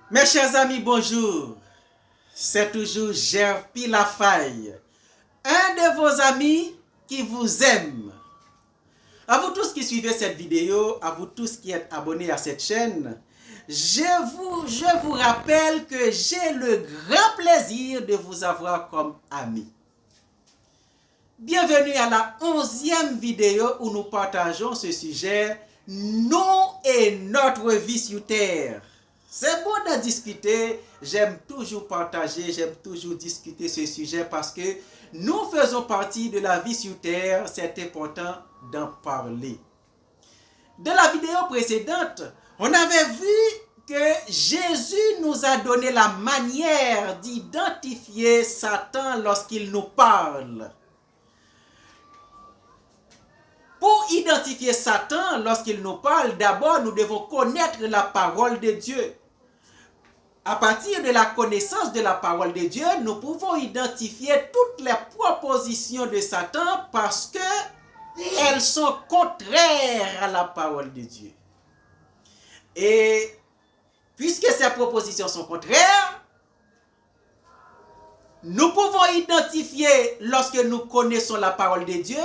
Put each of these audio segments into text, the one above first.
Mes chers amis, bonjour. C'est toujours Gerpi Lafaille, un de vos amis qui vous aime. À vous tous qui suivez cette vidéo, à vous tous qui êtes abonnés à cette chaîne, je vous rappelle que j'ai le grand plaisir de vous avoir comme ami. Bienvenue à la 11e vidéo où nous partageons ce sujet « Nous et notre vie sur Terre ». C'est bon de discuter, j'aime toujours partager, j'aime toujours discuter ce sujet parce que nous faisons partie de la vie sur Terre, c'est important d'en parler. Dans la vidéo précédente, on avait vu que Jésus nous a donné la manière d'identifier Satan lorsqu'il nous parle. Pour identifier Satan lorsqu'il nous parle, d'abord nous devons connaître la parole de Dieu. À partir de la connaissance de la parole de Dieu, nous pouvons identifier toutes les propositions de Satan parce qu'elles sont contraires à la parole de Dieu. Et puisque ces propositions sont contraires, nous pouvons identifier lorsque nous connaissons la parole de Dieu.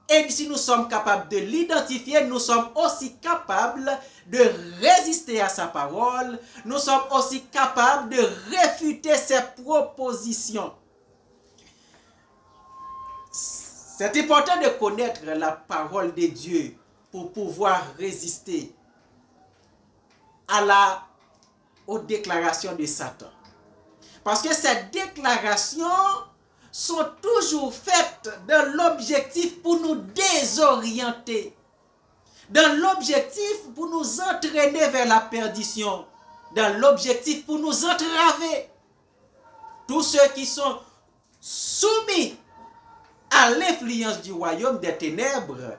Et si nous sommes capables de l'identifier, nous sommes aussi capables de résister à sa parole. Nous sommes aussi capables de réfuter ses propositions. C'est important de connaître la parole de Dieu pour pouvoir résister aux déclarations de Satan. Parce que ces déclarations sont toujours faites dans l'objectif pour nous désorienter, dans l'objectif pour nous entraîner vers la perdition, dans l'objectif pour nous entraver. Tous ceux qui sont soumis à l'influence du royaume des ténèbres,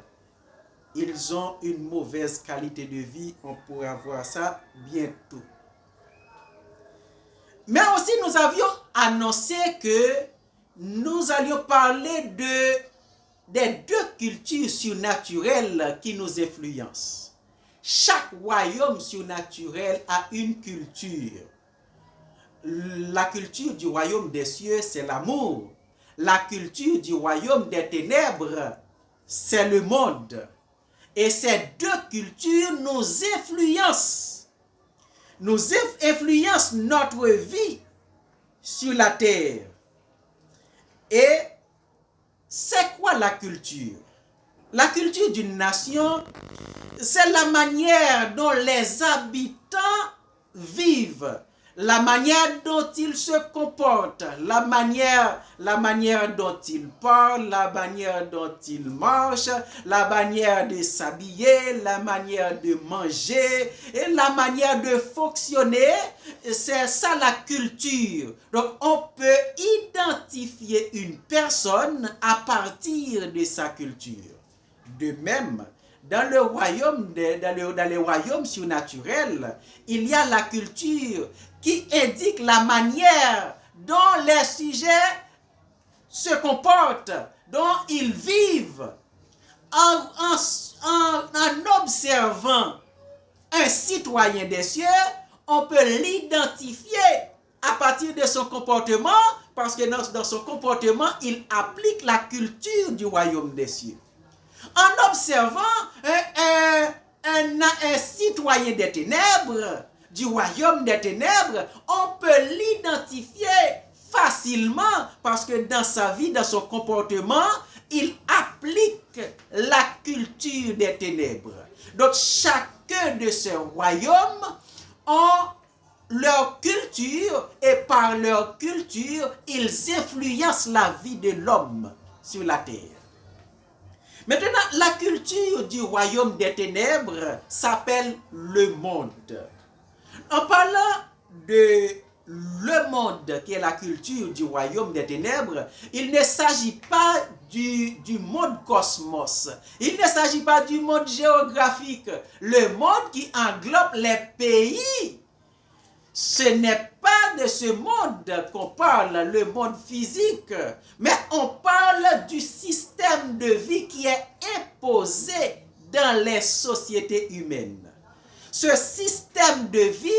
ils ont une mauvaise qualité de vie. On pourra voir ça bientôt. Mais aussi nous avions annoncé que nous allions parler des deux cultures surnaturelles qui nous influencent. Chaque royaume surnaturel a une culture. La culture du royaume des cieux, c'est l'amour. La culture du royaume des ténèbres, c'est le monde. Et ces deux cultures nous influencent. Nous influencent notre vie sur la terre. Et c'est quoi la culture? La culture d'une nation, c'est la manière dont les habitants vivent, la manière dont ils se comportent, la manière dont ils parlent, la manière dont ils marchent, la manière de s'habiller, la manière de manger et la manière de fonctionner. C'est ça la culture. Donc on peut identifier une personne à partir de sa culture. De même, dans les royaumes surnaturels, il y a la culture qui indique la manière dont les sujets se comportent, dont ils vivent. En observant un citoyen des cieux, on peut l'identifier à partir de son comportement, parce que dans son comportement, il applique la culture du royaume des cieux. En observant un citoyen des ténèbres, du royaume des ténèbres, on peut l'identifier facilement parce que dans sa vie, dans son comportement, il applique la culture des ténèbres. Donc chacun de ces royaumes ont leur culture et par leur culture, ils influencent la vie de l'homme sur la terre. Maintenant, la culture du royaume des ténèbres s'appelle le monde. En parlant de le monde, qui est la culture du royaume des ténèbres, il ne s'agit pas du monde cosmos. Il ne s'agit pas du monde géographique. Le monde qui englobe les pays. Ce n'est pas de ce monde qu'on parle, le monde physique, mais on parle du système de vie qui est imposé dans les sociétés humaines. Ce système de vie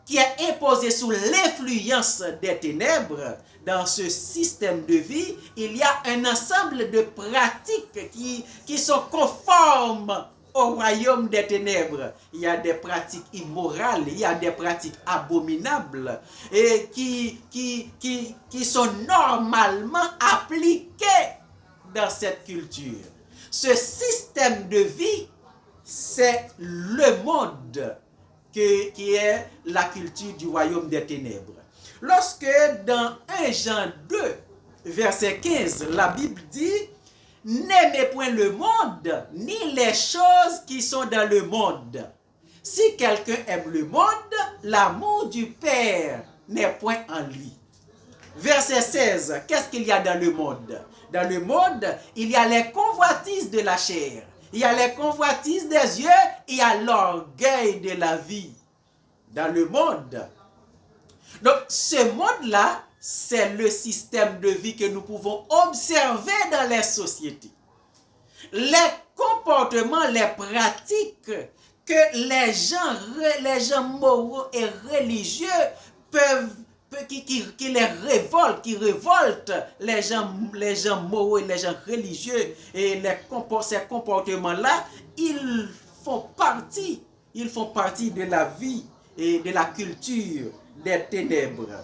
qui est imposé sous l'influence des ténèbres, dans ce système de vie, il y a un ensemble de pratiques qui sont conformes au royaume des ténèbres. Il y a des pratiques immorales, il y a des pratiques abominables et qui sont normalement appliquées dans cette culture. Ce système de vie, c'est le monde qui est la culture du royaume des ténèbres. Lorsque dans 1 Jean 2, verset 15, la Bible dit « N'aimez point le monde, ni les choses qui sont dans le monde. Si quelqu'un aime le monde, l'amour du Père n'est point en lui. » Verset 16, qu'est-ce qu'il y a dans le monde? Dans le monde, il y a les convoitises de la chair, il y a les convoitises des yeux, il y a l'orgueil de la vie. Dans le monde. Donc, ce monde-là, c'est le système de vie que nous pouvons observer dans les sociétés. Les comportements, les pratiques que les gens moraux et religieux qui les révoltent, qui révoltent les gens moraux et les gens religieux, et ces comportements-là, ils font partie de la vie et de la culture des ténèbres.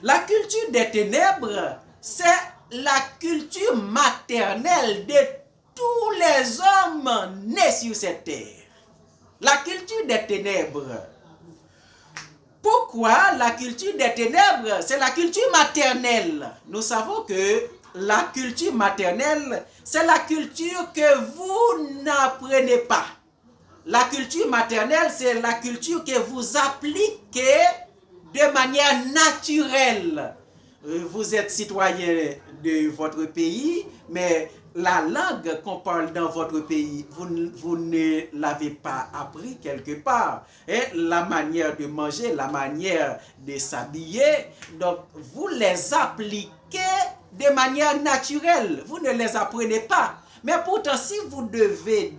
La culture des ténèbres, c'est la culture maternelle de tous les hommes nés sur cette terre. La culture des ténèbres. Pourquoi la culture des ténèbres? C'est la culture maternelle. Nous savons que la culture maternelle, c'est la culture que vous n'apprenez pas. La culture maternelle, c'est la culture que vous appliquez de manière naturelle. Vous êtes citoyen de votre pays, mais la langue qu'on parle dans votre pays, vous ne l'avez pas appris quelque part. Et la manière de manger, la manière de s'habiller, donc vous les appliquez de manière naturelle. Vous ne les apprenez pas. Mais pourtant, si vous devez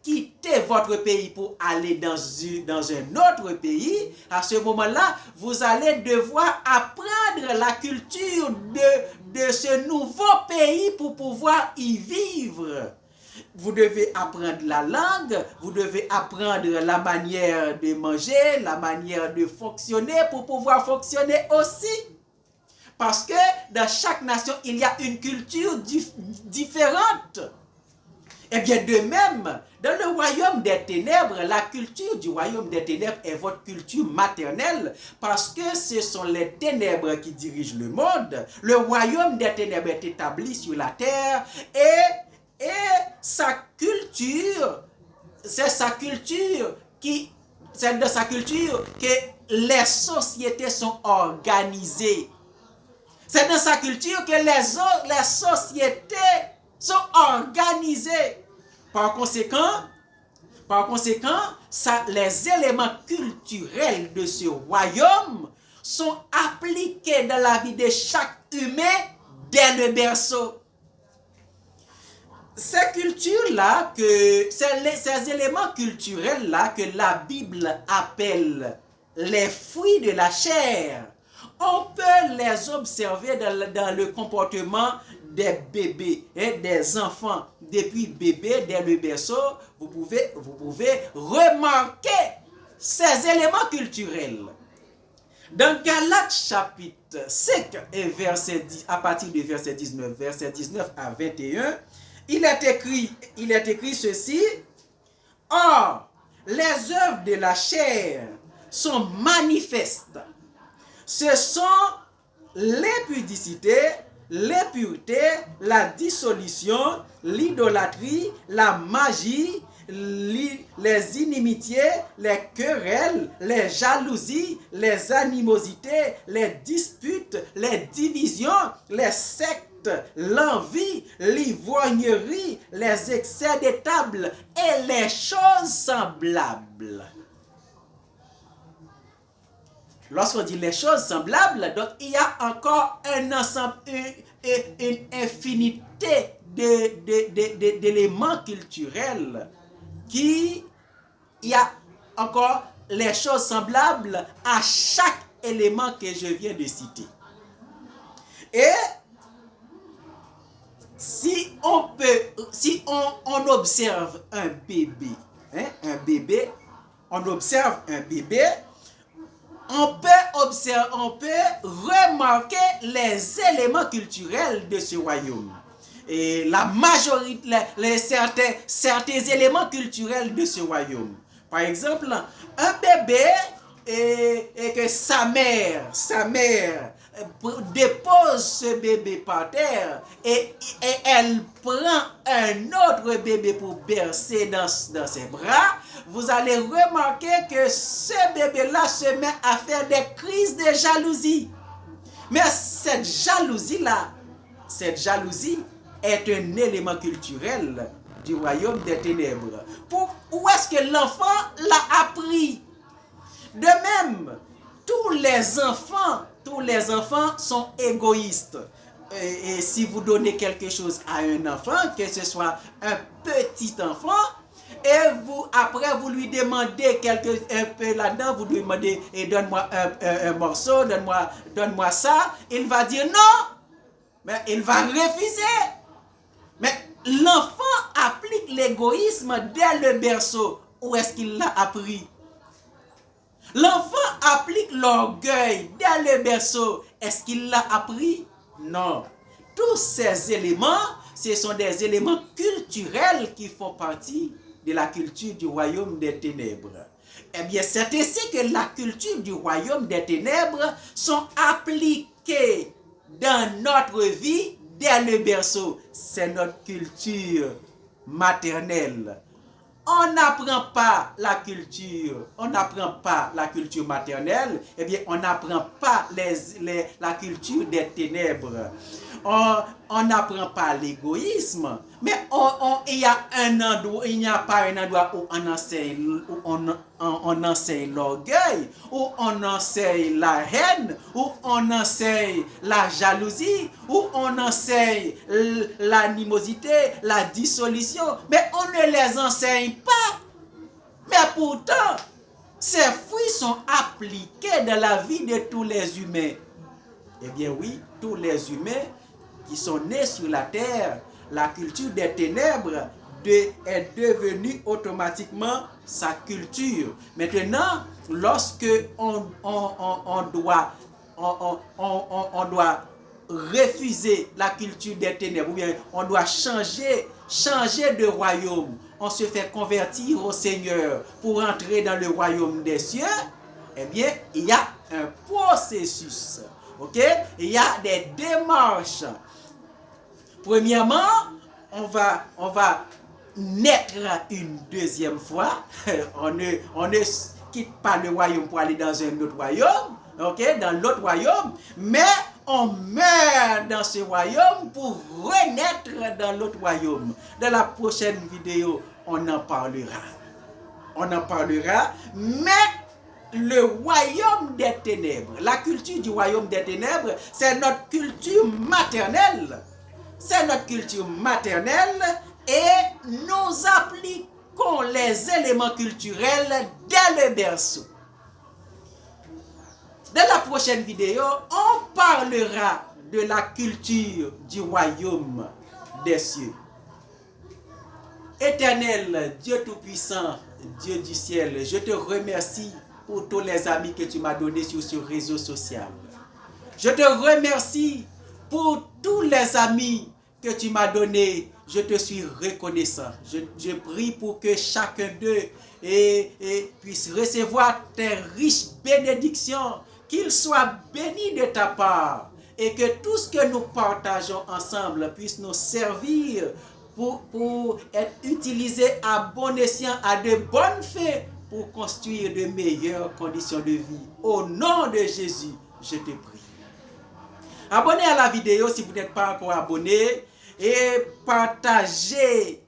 quitter votre pays pour aller dans un autre pays, à ce moment-là, vous allez devoir apprendre la culture de ce nouveau pays pour pouvoir y vivre. Vous devez apprendre la langue, vous devez apprendre la manière de manger, la manière de fonctionner pour pouvoir fonctionner aussi. Parce que dans chaque nation, il y a une culture différente. Et bien de même, dans le royaume des ténèbres, la culture du royaume des ténèbres est votre culture maternelle parce que ce sont les ténèbres qui dirigent le monde. Le royaume des ténèbres est établi sur la terre et sa culture, c'est de sa culture que les sociétés sont organisées. C'est dans sa culture que les sociétés sont organisées. Par conséquent, les éléments culturels de ce royaume sont appliqués dans la vie de chaque humain dès le berceau. Ces cultures-là, ces éléments culturels-là que la Bible appelle les fruits de la chair, on peut les observer dans le comportement des bébés et des enfants. Depuis bébé, dès le berceau, vous pouvez remarquer ces éléments culturels. Dans Galates chapitre 5 et verset 10, à partir du verset 19, verset 19 à 21, il est écrit ceci: Or, les œuvres de la chair sont manifestes. Ce sont l'impudicité, l'impureté, la dissolution, l'idolâtrie, la magie, les inimitiés, les querelles, les jalousies, les animosités, les disputes, les divisions, les sectes, l'envie, l'ivrognerie, les excès de table et les choses semblables. Lorsqu'on dit les choses semblables, donc il y a encore un ensemble, une infinité d'éléments culturels il y a encore les choses semblables à chaque élément que je viens de citer. Et si on observe un bébé, on observe un bébé, on peut remarquer les éléments culturels de ce royaume. Et la majorité, certains éléments culturels de ce royaume. Par exemple, un bébé et que sa mère dépose ce bébé par terre et elle prend un autre bébé pour bercer dans ses bras, vous allez remarquer que ce bébé-là se met à faire des crises de jalousie. Mais cette jalousie est un élément culturel du royaume des ténèbres. Où est-ce que l'enfant l'a appris? De même, tous les enfants sont égoïstes. Et si vous donnez quelque chose à un enfant, que ce soit un petit enfant, et après vous lui demandez un peu là-dedans, vous lui demandez donne-moi un morceau, donne-moi ça, il va dire non, mais il va refuser. Mais l'enfant applique l'égoïsme dès le berceau. Où est-ce qu'il l'a appris? L'enfant applique l'orgueil dès le berceau. Est-ce qu'il l'a appris? Non. Tous ces éléments, ce sont des éléments culturels qui font partie de la culture du royaume des ténèbres. Eh bien, c'est ainsi que la culture du royaume des ténèbres sont appliquées dans notre vie dès le berceau. C'est notre culture maternelle. On n'apprend pas la culture maternelle, eh bien, on n'apprend pas la culture des ténèbres. On n'apprend pas l'égoïsme, mais il n'y a pas un endroit où on enseigne l'orgueil, où on enseigne la haine, où on enseigne la jalousie, où on enseigne l'animosité, la dissolution, mais on ne les enseigne pas. Mais pourtant, ces fruits sont appliqués dans la vie de tous les humains. Eh bien oui, tous les humains qui sont nés sur la terre, la culture des ténèbres est devenue automatiquement sa culture. Maintenant, lorsque on doit refuser la culture des ténèbres, ou bien on doit changer de royaume, on se fait convertir au Seigneur pour entrer dans le royaume des cieux, eh bien, il y a un processus. Ok? Il y a des démarches. Premièrement, on va naître une deuxième fois. On ne quitte pas le royaume pour aller dans un autre royaume, ok? Dans l'autre royaume, mais on meurt dans ce royaume pour renaître dans l'autre royaume. Dans la prochaine vidéo, on en parlera. Mais le royaume des ténèbres, la culture du royaume des ténèbres, c'est notre culture maternelle. Et nous appliquons les éléments culturels dès le berceau. Dans la prochaine vidéo, on parlera de la culture du royaume des cieux. Éternel, Dieu Tout-Puissant, Dieu du ciel, je te remercie pour tous les amis que tu m'as donnés sur ce réseau social. Je te remercie pour tous les amis que tu m'as donnés. Je te suis reconnaissant. Je prie pour que chacun d'eux puisse recevoir tes riches bénédictions, qu'ils soient bénis de ta part et que tout ce que nous partageons ensemble puisse nous servir pour être utilisé à bon escient, à de bonnes fins, pour construire de meilleures conditions de vie. Au nom de Jésus, je te prie. Abonnez à la vidéo si vous n'êtes pas encore abonné et partagez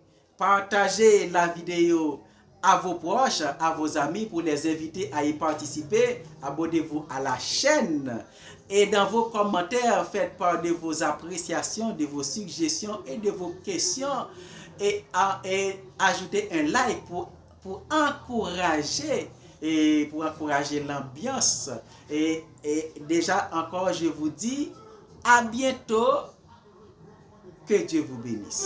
la vidéo à vos proches, à vos amis pour les inviter à y participer. Abonnez-vous à la chaîne et dans vos commentaires, faites part de vos appréciations, de vos suggestions et de vos questions et ajoutez un like pour encourager et pour encourager l'ambiance. Et déjà encore, je vous dis à bientôt. Que Dieu vous bénisse.